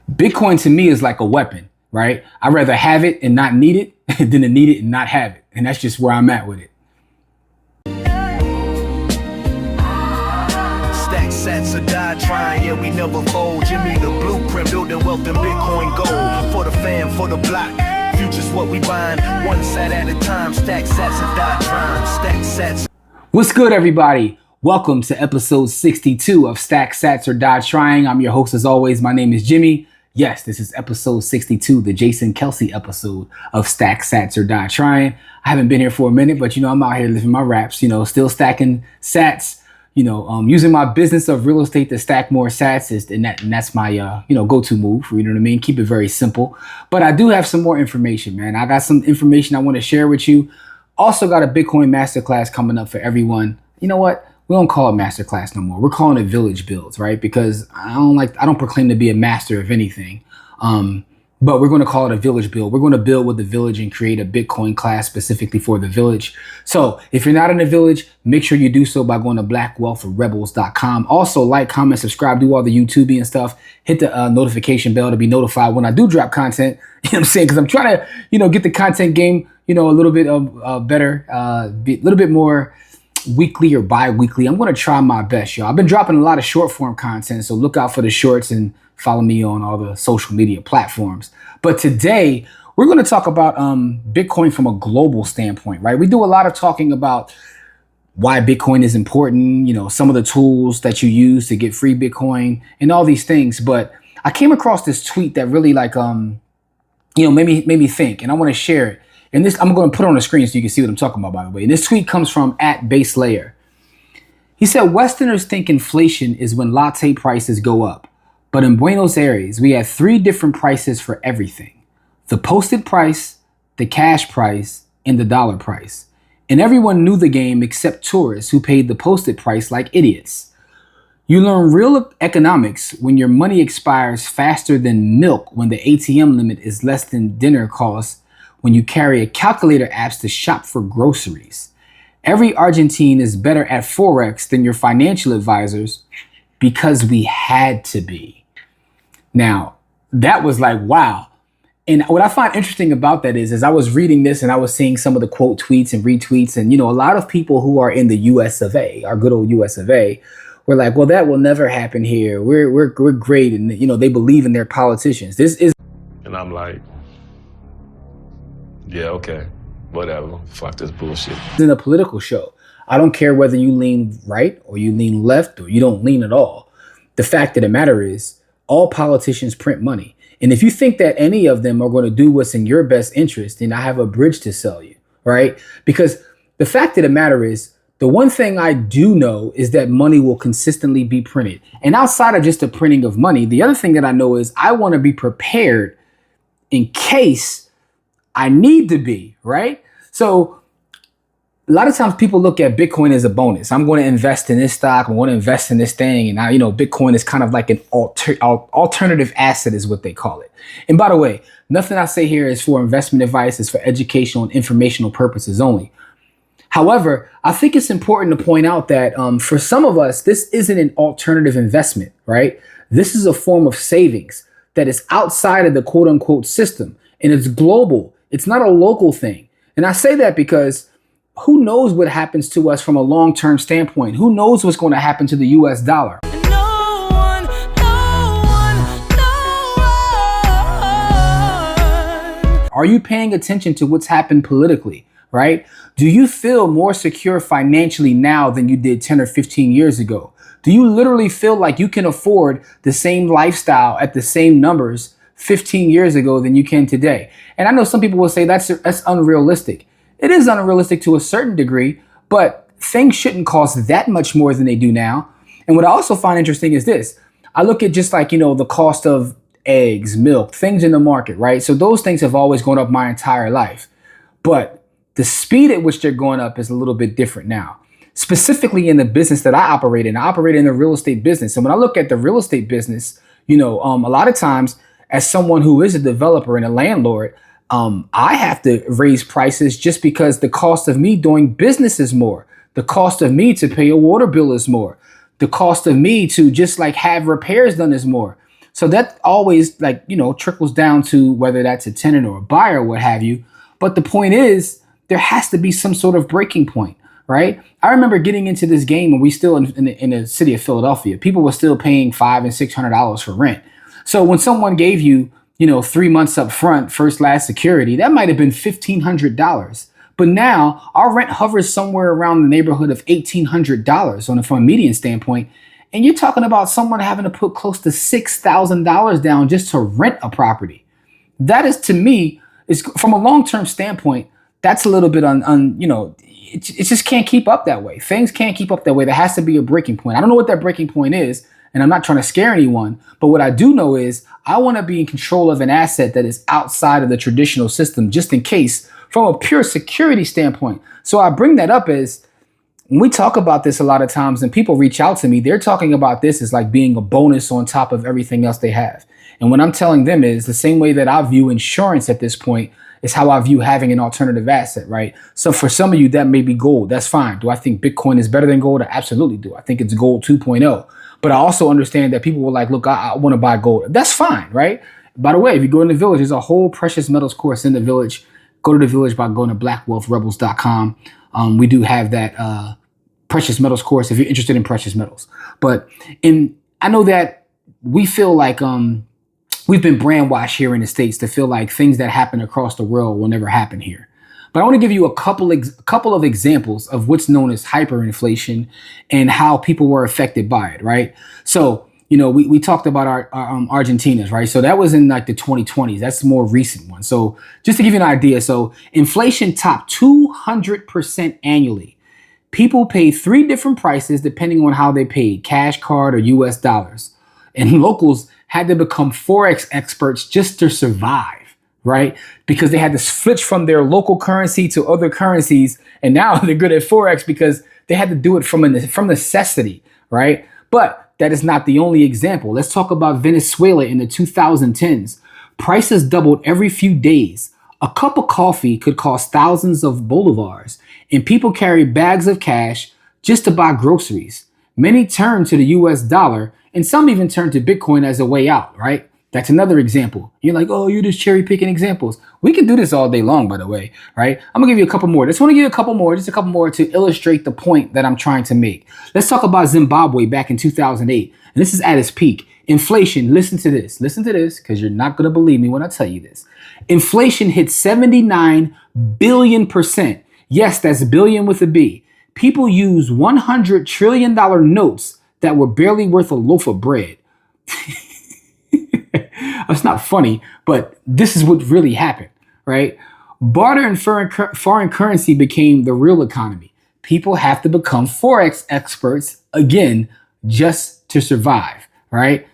Bitcoin to me is like a weapon, right? I'd rather have it and not need it than to need it and not have it. And that's just where I'm at with it. Stack sats or die trying, yeah, we never fold. Jimmy the blueprint, building wealth in Bitcoin gold. For the fam, for the block, future's what we buying. One sat at a time, stack sats or die trying. Stack sats. What's good, everybody? Welcome to episode 62 of Stack Sats or Die Trying. I'm your host as always. My name is Jimmy. Yes, this is episode 62, the Jason Kelsey episode of Stack Sats or Die Trying. I haven't been here for a minute, but I'm out here living my raps, still stacking sats, using my business of real estate to stack more sats and that's my, go-to move, you know what I mean? Keep it very simple. But I do have some more information, man. I got some information I want to share with you. Also got a Bitcoin masterclass coming up for everyone. You know what? We don't call it masterclass no more. We're calling it village builds, right? Because I don't proclaim to be a master of anything. But we're going to call it a village build. We're going to build with the village and create a Bitcoin class specifically for the village. So if you're not in the village, make sure you do so by going to blackwealthrebels.com. Also like, comment, subscribe, do all the YouTubing and stuff. Hit the notification bell to be notified when I do drop content. You know what I'm saying? Because I'm trying to, get the content game, a little bit better, a little bit more weekly or bi-weekly. I'm going to try my best, y'all. I've been dropping a lot of short form content, so look out for the shorts and follow me on all the social media platforms. But today we're going to talk about Bitcoin from a global standpoint, right? We do a lot of talking about why Bitcoin is important, some of the tools that you use to get free Bitcoin and all these things. But I came across this tweet that really made me think, and I want to share it. And this, I'm going to put it on the screen so you can see what I'm talking about, by the way. And this tweet comes from @BaseLayer. He said, Westerners think inflation is when latte prices go up. But in Buenos Aires, we have 3 different prices for everything. The posted price, the cash price, and the dollar price. And everyone knew the game except tourists who paid the posted price like idiots. You learn real economics when your money expires faster than milk, when the ATM limit is less than dinner costs, when you carry a calculator apps to shop for groceries. Every Argentine is better at Forex than your financial advisors because we had to be. Now, that was like, wow. And what I find interesting about that is I was reading this and I was seeing some of the quote tweets and retweets. And, a lot of people who are in the US of A, our good old US of A, were like, well, that will never happen here. We're great. And, they believe in their politicians. And I'm like, yeah, okay, whatever. Fuck this bullshit. It's in a political show. I don't care whether you lean right or you lean left or you don't lean at all. The fact of the matter is all politicians print money. And if you think that any of them are going to do what's in your best interest, then I have a bridge to sell you, right? Because the fact of the matter is the one thing I do know is that money will consistently be printed. And outside of just the printing of money, the other thing that I know is I want to be prepared in case I need to be, right? So a lot of times people look at Bitcoin as a bonus. I'm going to invest in this stock. I want to invest in this thing. And now, Bitcoin is kind of like an alternative asset is what they call it. And by the way, nothing I say here is for investment advice. It's for educational and informational purposes only. However, I think it's important to point out that for some of us, this isn't an alternative investment, right? This is a form of savings that is outside of the quote unquote system, and it's global. It's not a local thing. And I say that because who knows what happens to us from a long-term standpoint? Who knows what's going to happen to the US dollar? No one. Are you paying attention to what's happened politically, right? Do you feel more secure financially now than you did 10 or 15 years ago? Do you literally feel like you can afford the same lifestyle at the same numbers 15 years ago than you can today? And I know some people will say that's unrealistic. It is unrealistic to a certain degree, but things shouldn't cost that much more than they do now. And what I also find interesting is this. I look at just like, the cost of eggs, milk, things in the market, right? So those things have always gone up my entire life. But the speed at which they're going up is a little bit different now. Specifically in the business that I operate in the real estate business. And when I look at the real estate business, a lot of times, as someone who is a developer and a landlord, I have to raise prices just because the cost of me doing business is more. The cost of me to pay a water bill is more. The cost of me to just have repairs done is more. So that always like, trickles down to whether that's a tenant or a buyer or what have you. But the point is, there has to be some sort of breaking point, right? I remember getting into this game when we still in the city of Philadelphia. People were still paying $500 and $600 for rent. So when someone gave you, 3 months up front, first last security, that might have been $1,500. But now our rent hovers somewhere around the neighborhood of $1,800 from a median standpoint. And you're talking about someone having to put close to $6,000 down just to rent a property. That is, to me, is from a long-term standpoint, that's a little bit it just can't keep up that way. Things can't keep up that way. There has to be a breaking point. I don't know what that breaking point is, and I'm not trying to scare anyone, but what I do know is I want to be in control of an asset that is outside of the traditional system, just in case, from a pure security standpoint. So I bring that up as when we talk about this a lot of times and people reach out to me, they're talking about this as like being a bonus on top of everything else they have. And what I'm telling them is the same way that I view insurance at this point is how I view having an alternative asset, right? So for some of you, that may be gold. That's fine. Do I think Bitcoin is better than gold? I absolutely do. I think it's gold 2.0. But I also understand that people were like, look, I want to buy gold. That's fine, right? By the way, if you go in the village, there's a whole precious metals course in the village. Go to the village by going to blackwealthrebels.com. We do have that precious metals course if you're interested in precious metals. But I know that we feel like we've been brainwashed here in the States to feel like things that happen across the world will never happen here. But I want to give you a couple of examples of what's known as hyperinflation and how people were affected by it, right? So, we talked about our Argentina's, right? So that was in like the 2020s. That's the more recent one. So just to give you an idea, so inflation topped 200% annually. People paid 3 different prices depending on how they paid, cash, card, or US dollars. And locals had to become Forex experts just to survive, right? Because they had to switch from their local currency to other currencies. And now they're good at Forex because they had to do it from necessity, right? But that is not the only example. Let's talk about Venezuela in the 2010s. Prices doubled every few days. A cup of coffee could cost thousands of bolivars, and people carried bags of cash just to buy groceries. Many turned to the US dollar, and some even turned to Bitcoin as a way out, right? That's another example. You're like, oh, you're just cherry picking examples. We can do this all day long, by the way, right? I'm gonna give you a couple more. Just want to give you a couple more to illustrate the point that I'm trying to make. Let's talk about Zimbabwe back in 2008. And this is at its peak. Inflation, listen to this, because you're not gonna believe me when I tell you this. Inflation hit 79 billion %. Yes, that's billion with a B. People use $100 trillion notes that were barely worth a loaf of bread. It's not funny, but this is what really happened, right? Barter and foreign currency became the real economy. People have to become Forex experts again just to survive, right?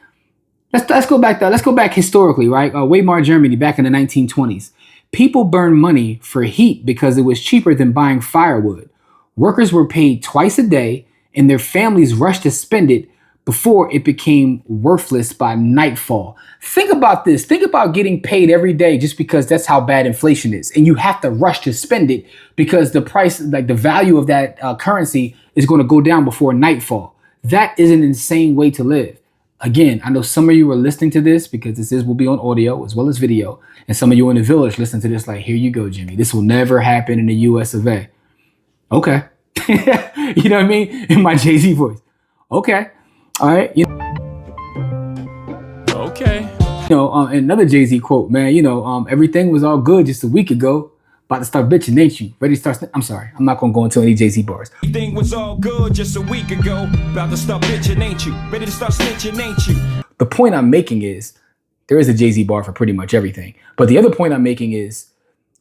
Let's go back. Let's go back historically, right? Weimar Germany back in the 1920s. People burned money for heat because it was cheaper than buying firewood. Workers were paid twice a day, and their families rushed to spend it before it became worthless by nightfall. Think about this. Think about getting paid every day just because that's how bad inflation is. And you have to rush to spend it because the price, like the value of that currency is going to go down before nightfall. That is an insane way to live. Again, I know some of you are listening to this because will be on audio as well as video. And some of you in the village listen to this like, here you go, Jimmy. This will never happen in the US of A. Okay. You know what I mean? In my Jay-Z voice. Okay. All right. Okay. Another Jay-Z quote, man, everything was all good just a week ago. About to start bitching, ain't you? Ready to start? I'm sorry. I'm not going to go into any Jay-Z bars. Everything was all good just a week ago. About to start bitching, ain't you? Ready to start snitching, ain't you? The point I'm making is there is a Jay-Z bar for pretty much everything. But the other point I'm making is,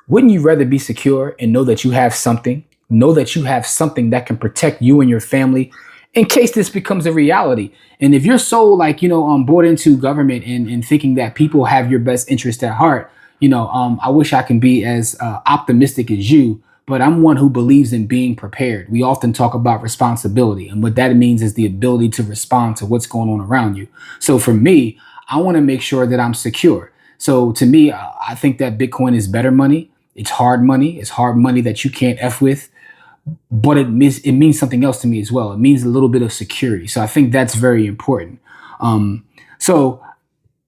wouldn't you rather be secure and know that you have something that can protect you and your family in case this becomes a reality? And if you're so bought into government and thinking that people have your best interest at heart, I wish I can be as optimistic as you, but I'm one who believes in being prepared. We often talk about responsibility, and what that means is the ability to respond to what's going on around you. So for me, I want to make sure that I'm secure. So to me, I think that Bitcoin is better money. It's hard money. It's hard money that you can't F with. But it means something else to me as well. It means a little bit of security. So I think that's very important. So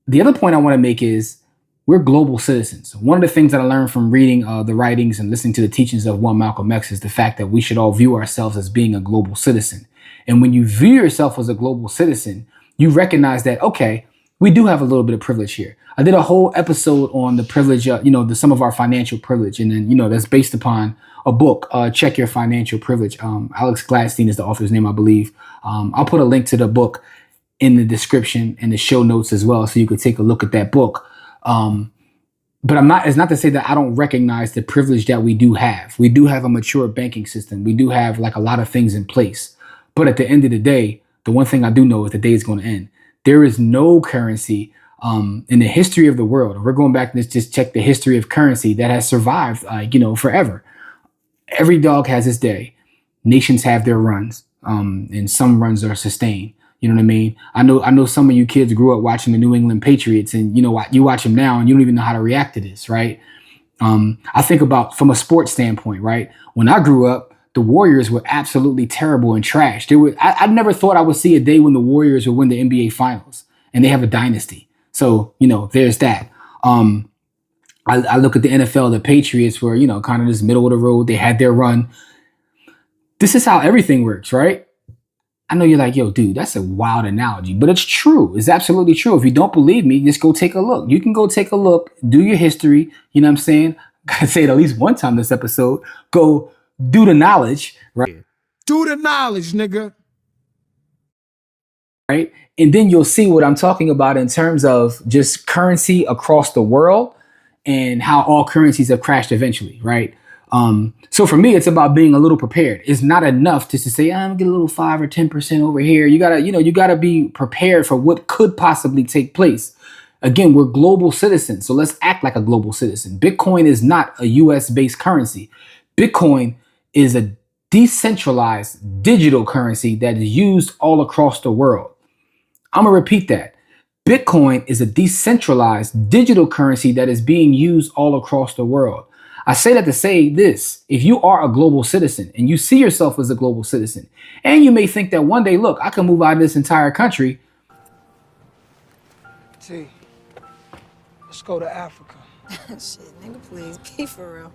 The other point I want to make is we're global citizens. One of the things that I learned from reading the writings and listening to the teachings of one Malcolm X is the fact that we should all view ourselves as being a global citizen. And when you view yourself as a global citizen, you recognize that, okay, we do have a little bit of privilege here. I did a whole episode on the privilege, some of our financial privilege. And then, that's based upon a book, Check Your Financial Privilege. Alex Gladstein is the author's name, I believe. I'll put a link to the book in the description and the show notes as well, so you could take a look at that book. But it's not to say that I don't recognize the privilege that we do have. We do have a mature banking system. We do have like a lot of things in place. But at the end of the day, the one thing I do know is the day is going to end. There is no currency in the history of the world. We're going back and just check the history of currency that has survived, forever. Every dog has its day. Nations have their runs, and some runs are sustained. You know what I mean? I know some of you kids grew up watching the New England Patriots, and you watch them now and you don't even know how to react to this, right? I think about from a sports standpoint, right? When I grew up, the Warriors were absolutely terrible and trash. I never thought I would see a day when the Warriors would win the NBA Finals, and they have a dynasty. So, there's that. I look at the NFL, the Patriots were, kind of this middle of the road. They had their run. This is how everything works, right? I know you're like, yo, dude, that's a wild analogy, but it's true. It's absolutely true. If you don't believe me, just go take a look. You can go take a look, do your history. You know what I'm saying? Gotta say it at least one time this episode. Go do the knowledge, right? Do the knowledge, nigga. Right? And then you'll see what I'm talking about in terms of just currency across the world and how all currencies have crashed eventually, right? So for me, it's about being a little prepared. It's not enough just to say, I'm gonna get a little 5 or 10% over here. You gotta be prepared for what could possibly take place. Again, we're global citizens, so let's act like a global citizen. Bitcoin is not a US based currency. Bitcoin is a decentralized digital currency that is used all across the world. I'm gonna repeat that. Bitcoin is a decentralized digital currency that is being used all across the world. I say that to say this: if you are a global citizen and you see yourself as a global citizen, and you may think that one day, look, I can move out of this entire country. T, let's go to Africa. Shit, nigga, please, be for real.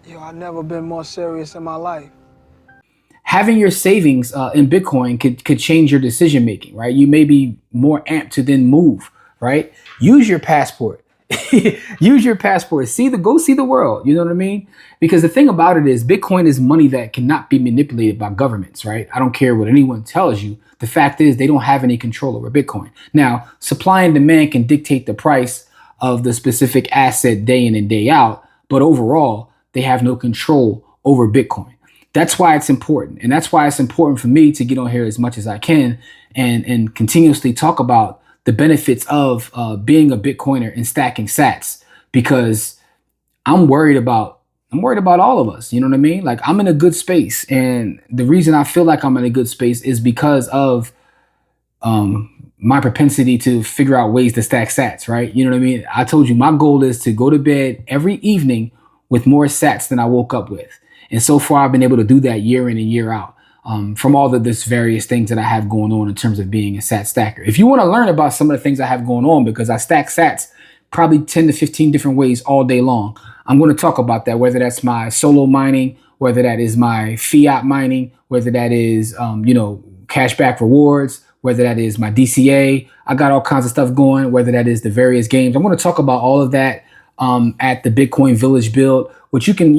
Yo, I've never been more serious in my life. Having your savings in Bitcoin could change your decision making, right? You may be more amped to then move, right? Use your passport. Use your passport. Go see the world. You know what I mean? Because the thing about it is Bitcoin is money that cannot be manipulated by governments, right? I don't care what anyone tells you. The fact is they don't have any control over Bitcoin. Now, supply and demand can dictate the price of the specific asset day in and day out, but overall, they have no control over Bitcoin. That's why it's important. And that's why it's important for me to get on here as much as I can and continuously talk about the benefits of being a Bitcoiner and stacking sats, because I'm worried about all of us. You know what I mean? Like, I'm in a good space. And the reason I feel like I'm in a good space is because of my propensity to figure out ways to stack sats, right? You know what I mean? I told you my goal is to go to bed every evening with more sats than I woke up with. And so far, I've been able to do that year in and year out. From all of this various things that I have going on in terms of being a sat stacker. If you want to learn about some of the things I have going on, because I stack sats probably 10 to 15 different ways all day long, I'm going to talk about that, whether that's my solo mining, whether that is my fiat mining, whether that is, cashback rewards, whether that is my DCA. I got all kinds of stuff going, whether that is the various games. I'm going to talk about all of that at the Bitcoin Village build, which you can,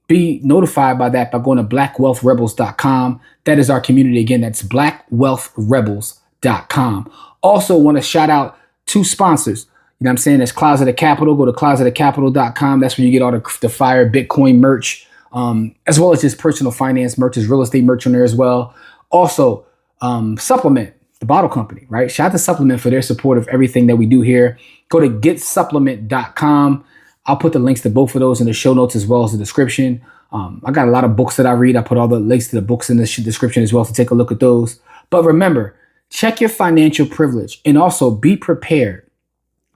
be notified by that by going to blackwealthrebels.com. That is our community. Again, that's blackwealthrebels.com. Also want to shout out two sponsors. You know what I'm saying? That's Closet of Capital. Go to closetofcapital.com. That's where you get all the fire Bitcoin merch, as well as just personal finance merch, as real estate merch on there as well. Also, Supplement, the bottle company, right? Shout out to Supplement for their support of everything that we do here. Go to getsupplement.com. I'll put the links to both of those in the show notes as well as the description. I got a lot of books that I read. I put all the links to the books in the description as well, so take a look at those. But remember, check your financial privilege and also be prepared.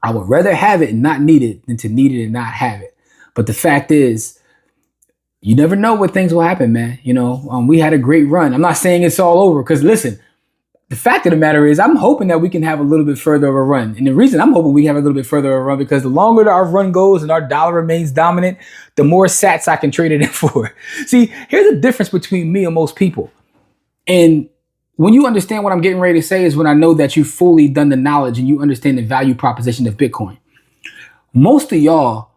I would rather have it and not need it than to need it and not have it. But the fact is, you never know what things will happen, man. We had a great run. I'm not saying it's all over, because listen, the fact of the matter is I'm hoping that we can have a little bit further of a run. And the reason I'm hoping we have a little bit further of a run, because the longer our run goes and our dollar remains dominant, the more sats I can trade it in for. See, here's the difference between me and most people. And when you understand what I'm getting ready to say is when I know that you've fully done the knowledge and you understand the value proposition of Bitcoin. Most of y'all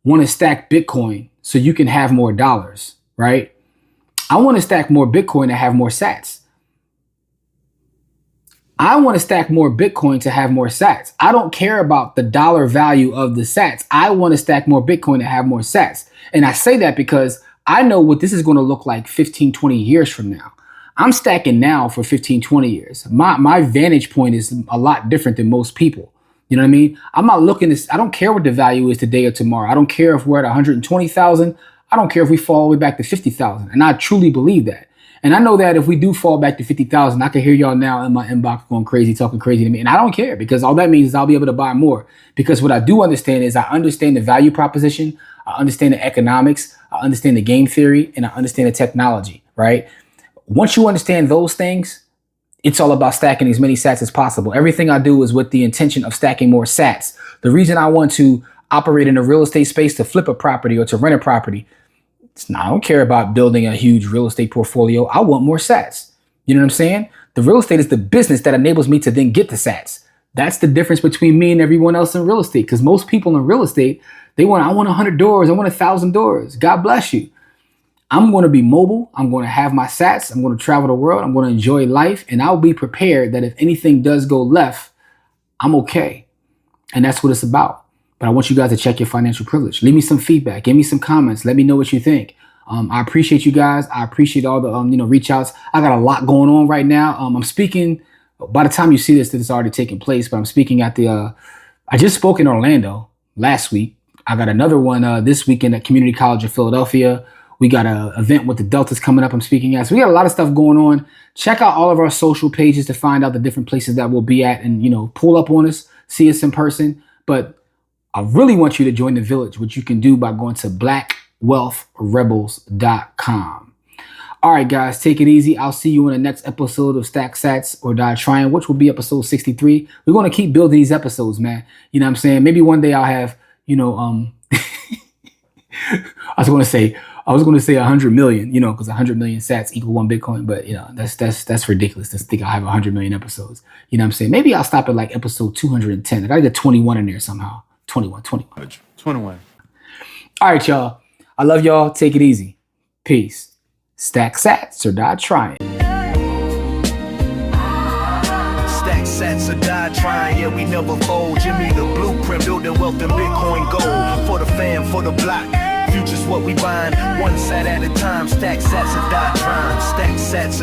want to stack Bitcoin so you can have more dollars, right? I want to stack more Bitcoin to have more sats. I want to stack more Bitcoin to have more sats. I don't care about the dollar value of the sats. I want to stack more Bitcoin to have more sats. And I say that because I know what this is going to look like 15, 20 years from now. I'm stacking now for 15, 20 years. My vantage point is a lot different than most people. You know what I mean? I'm not looking to, I don't care what the value is today or tomorrow. I don't care if we're at 120,000. I don't care if we fall all the way back to 50,000. And I truly believe that. And I know that if we do fall back to 50,000, I can hear y'all now in my inbox going crazy, talking crazy to me. And I don't care, because all that means is I'll be able to buy more. Because what I do understand is I understand the value proposition. I understand the economics. I understand the game theory, and I understand the technology, right? Once you understand those things, it's all about stacking as many sats as possible. Everything I do is with the intention of stacking more sats. The reason I want to operate in a real estate space to flip a property or to rent a property, I don't care about building a huge real estate portfolio. I want more sats. You know what I'm saying? The real estate is the business that enables me to then get the sats. That's the difference between me and everyone else in real estate. Because most people in real estate, I want 100 doors. I want 1,000 doors. God bless you. I'm going to be mobile. I'm going to have my sats. I'm going to travel the world. I'm going to enjoy life. And I'll be prepared that if anything does go left, I'm okay. And that's what it's about. But I want you guys to check your financial privilege. Leave me some feedback. Give me some comments. Let me know what you think. I appreciate you guys. I appreciate all the reach outs. I got a lot going on right now. I'm speaking. By the time you see this, it's already taken place. But I'm speaking at the. I just spoke in Orlando last week. I got another one this weekend at Community College of Philadelphia. We got an event with the Deltas coming up I'm speaking at. So we got a lot of stuff going on. Check out all of our social pages to find out the different places that we'll be at, and pull up on us, see us in person. But I really want you to join the village, which you can do by going to blackwealthrebels.com. All right, guys, take it easy. I'll see you in the next episode of Stack Sats or Die Trying, which will be episode 63. We're going to keep building these episodes, man. You know what I'm saying? Maybe one day I'll have, I was going to say 100 million, because 100 million sats equal 1 Bitcoin. But, that's ridiculous to think I'll have 100 million episodes. You know what I'm saying? Maybe I'll stop at like episode 210. I got to get 21 in there somehow. 21. All right, y'all. I love y'all. Take it easy. Peace. Stack sats or die trying. Stack sats or die trying, yeah, we never fold. Jimmy the blueprint, building wealth in Bitcoin gold. For the fam, for the block. Future's what we buying. One sat at a time. Stack sats or die trying. Stack sats.